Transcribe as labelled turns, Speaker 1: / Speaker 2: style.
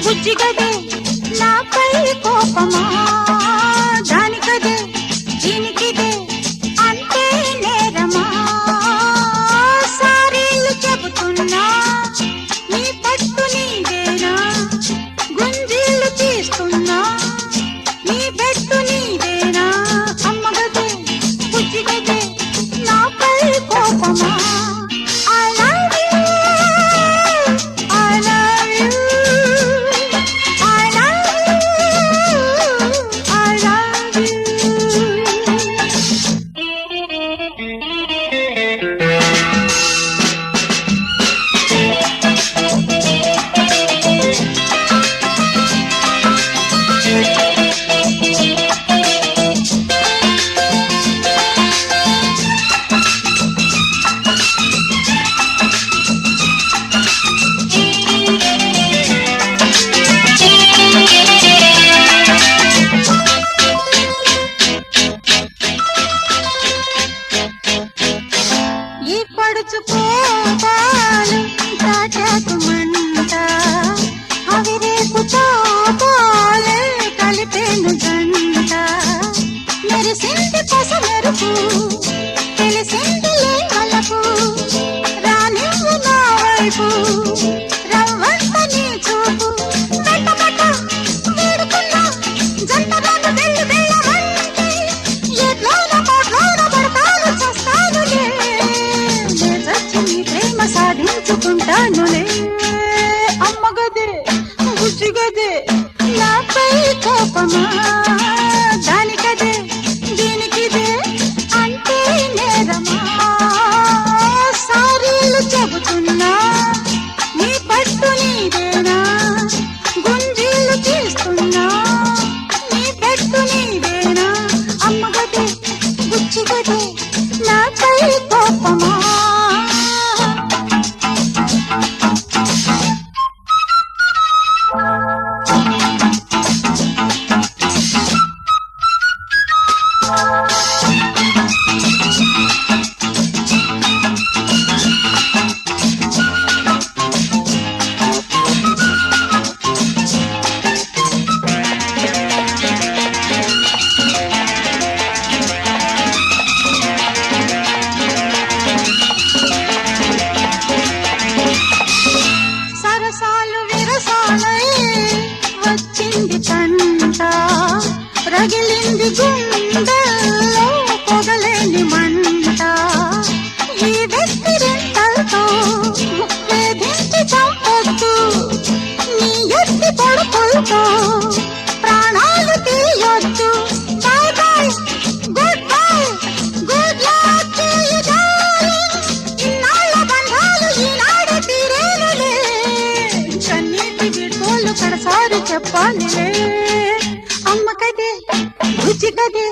Speaker 1: బుజ్జిగదే నాపై కోపమా దానికదే దీనికిదే అంటే నేరమా సారీలు చెబుతున్నా నీ పట్టు నీదేనా గుంజీలు తీస్తున్నా నీ పెట్టు నీదేనా అమ్మగదే బుజ్జిగదే నాపై కోపమా పడుచుకోపాలు తాటాకు మంట అవి రేపుతో పాలే కలిపేను గంట మెరిసింది పస మెరుపు తెలిసిందిలే వలపు రానివ్వు నా వైపు రవ్వంత నీ చూపు మెట్టమట వేడుకున్నా జంటరాను వెళ్ళి వెళ్ళమంటే ఎట్లోన కోట్లోన పడతాను చస్తానులే ప్రేమ సాధించుకుంటానులే అమ్మగదే బుజ్జిగదే నాపై కోపమా దానికదే దీనికిదే అంటే నేరమా సారీలు చెబుతున్నా నీ పట్టు నీదేనా గుంజీలు తీస్తున్నా నీ పెట్టు నీదేనా అమ్మగదే బుజ్జిగదే నాపై కోపమా సరసాలు విరసాలై వచ్చింది తంట రగిలింది గుండెల్లో పొగలేని మంట ఈ వ్యక్తి రెంటలతో వేధించి చంపొద్దు నీ ఎత్తి పడుకులతో ప్రాణాలు తీయొద్దు bye bye good boy good luck to you darling ఇన్నాళ్ళ బంధాలు ఈనాడే తీరేనులే కన్నీటి విడుదల కడసారి చెప్పాలిలే అమ్మకదే బుజ్జిగదే